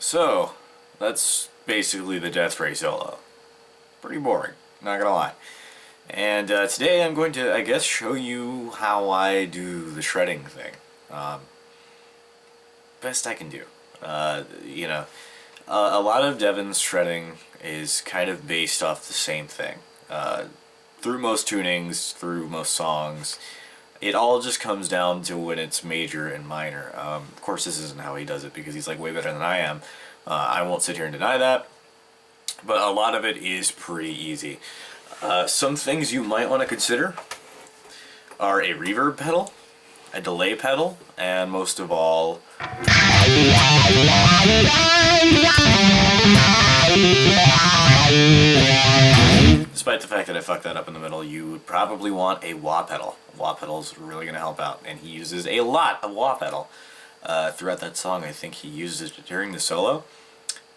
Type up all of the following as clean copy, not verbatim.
So, that's basically the Deathray solo. Pretty boring, not gonna lie. And today I'm going to, I guess, show you how I do the shredding thing. Best I can do. A lot of Devin's shredding is kind of based off the same thing. Through most tunings, through most songs, it all just comes down to when it's major and minor. Of course, this isn't how he does it because he's like way better than I am. I won't sit here and deny that, but a lot of it is pretty easy. Some things you might want to consider are a reverb pedal, a delay pedal, and most of all, despite the fact that I fucked that up in the middle, you would probably want a wah pedal. Wah pedal is really going to help out, and he uses a lot of wah pedal throughout that song. I think he uses it during the solo,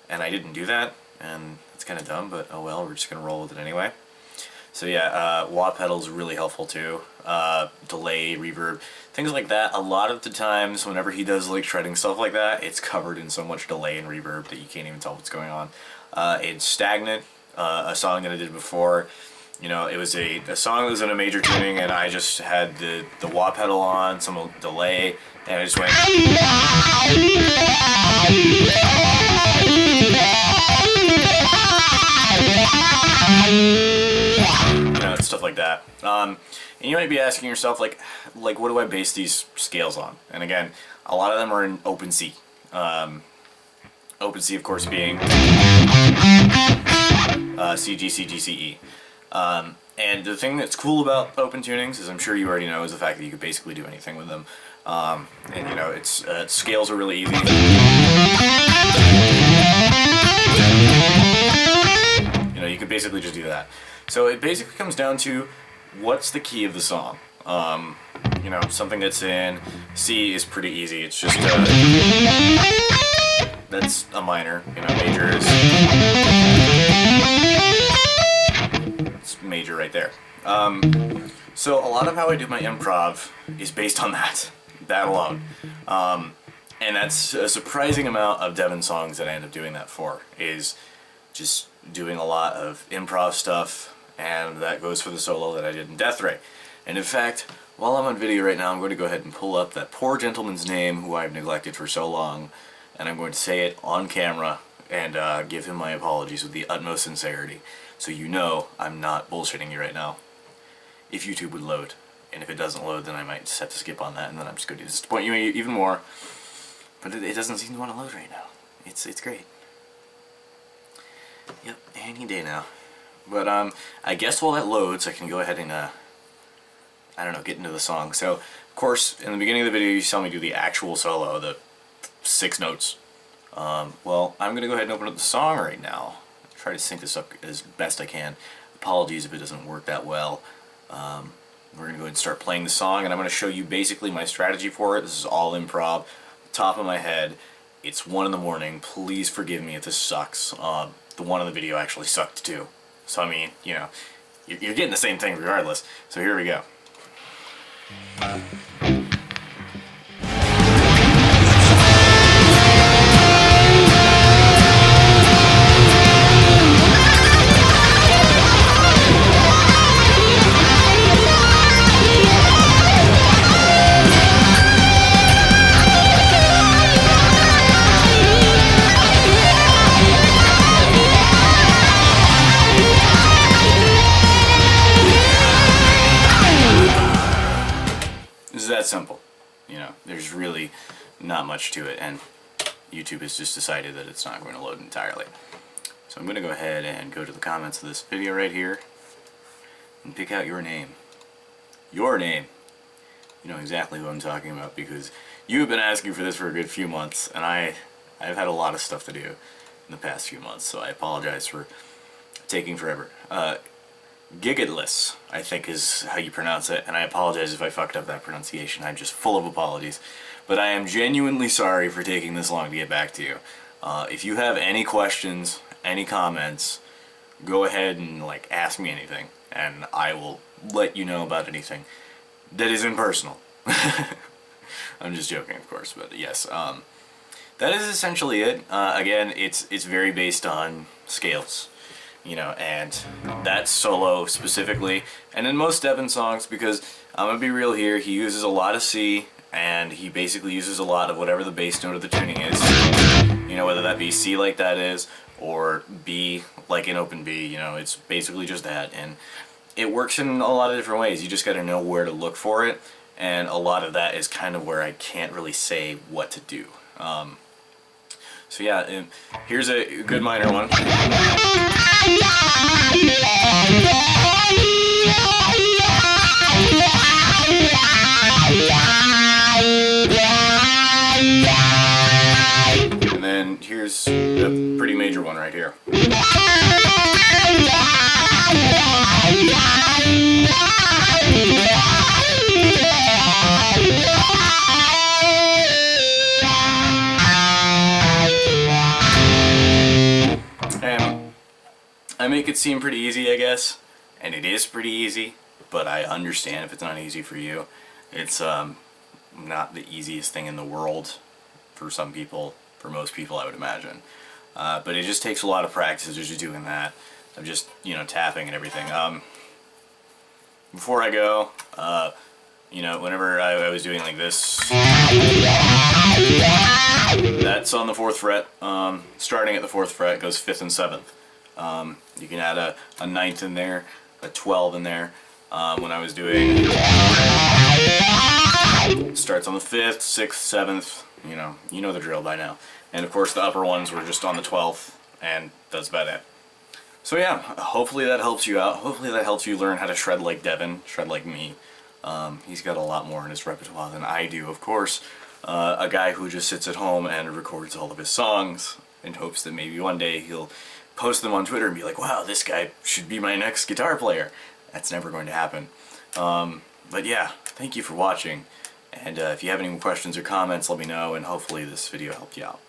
and I didn't do that, and it's kind of dumb, but oh well, we're just going to roll with it anyway. So yeah, wah pedal is really helpful too. Delay, reverb, things like that. A lot of the times, whenever he does like shredding stuff like that, it's covered in so much delay and reverb that you can't even tell what's going on. In Stagnant, a song that I did before, it was a song that was in a major tuning, and I just had the wah pedal on, some delay, and I just went. Stuff like that. And you might be asking yourself, like, what do I base these scales on? And again, a lot of them are in open C. Open C, of course, being C, G, C, G, C, E. And the thing that's cool about open tunings, as I'm sure you already know, is the fact that you could basically do anything with them. It's scales are really easy. You could basically just do that. So it basically comes down to what's the key of the song. Something that's in C is pretty easy. It's just that's a minor. Major is it's major right there. So a lot of how I do my improv is based on that alone. And that's a surprising amount of Devin songs that I end up doing that for, is just doing a lot of improv stuff, and that goes for the solo that I did in Deathray. And in fact, while I'm on video right now, I'm going to go ahead and pull up that poor gentleman's name who I've neglected for so long, and I'm going to say it on camera and give him my apologies with the utmost sincerity, so I'm not bullshitting you right now. If YouTube would load, and if it doesn't load, then I might just have to skip on that, and then I'm just going to disappoint you even more. But it doesn't seem to want to load right now. It's great. Yep, any day now. But I guess while that loads, I can go ahead and get into the song. So, of course, in the beginning of the video, you saw me do the actual solo, the 6 notes. Well, I'm gonna go ahead and open up the song right now. Try to sync this up as best I can. Apologies if it doesn't work that well. We're gonna go ahead and start playing the song, and I'm gonna show you basically my strategy for it. This is all improv, top of my head. It's 1 in the morning. Please forgive me if this sucks. The one on the video actually sucked too. So I mean, you're getting the same thing regardless. So here we go. That simple. There's really not much to it, and YouTube has just decided that it's not going to load entirely. So I'm going to go ahead and go to the comments of this video right here and pick out your name. Your name. You know exactly who I'm talking about, because you've been asking for this for a good few months, and I've had a lot of stuff to do in the past few months, so I apologize for taking forever. Gigatless, I think is how you pronounce it, and I apologize if I fucked up that pronunciation. I'm just full of apologies. But I am genuinely sorry for taking this long to get back to you. If you have any questions, any comments, go ahead and ask me anything, and I will let you know about anything that isn't personal. I'm just joking, of course, but yes. that is essentially it. Again, it's very based on scales, you know, and that solo specifically, and in most Devin songs, because I'm gonna be real here, he uses a lot of C, and he basically uses a lot of whatever the bass note of the tuning is, you know, whether that be C like that is, or B like an open B, you know, it's basically just that, and it works in a lot of different ways. You just gotta know where to look for it, and a lot of that is kind of where I can't really say what to do. So yeah, and here's a good minor one. And then here's a pretty major one right here. And I make it seem pretty easy, I guess, and it is pretty easy, but I understand if it's not easy for you. It's not the easiest thing in the world for some people, for most people I would imagine. But it just takes a lot of practice as you're doing that, of just, you know, tapping and everything. Before I go, you know, whenever I was doing like this, that's on the 4th fret, starting at the 4th fret, goes 5th and 7th. You can add a 9th in there, a 12 in there. When I was doing, starts on the 5th, 6th, 7th, you know the drill by now. And of course the upper ones were just on the 12th, and that's about it. So yeah, hopefully that helps you out. Hopefully that helps you learn how to shred like Devin, shred like me. He's got a lot more in his repertoire than I do, of course. A guy who just sits at home and records all of his songs in hopes that maybe one day he'll post them on Twitter and be like, wow, this guy should be my next guitar player. That's never going to happen. But yeah, thank you for watching. And if you have any questions or comments, let me know, and hopefully this video helped you out.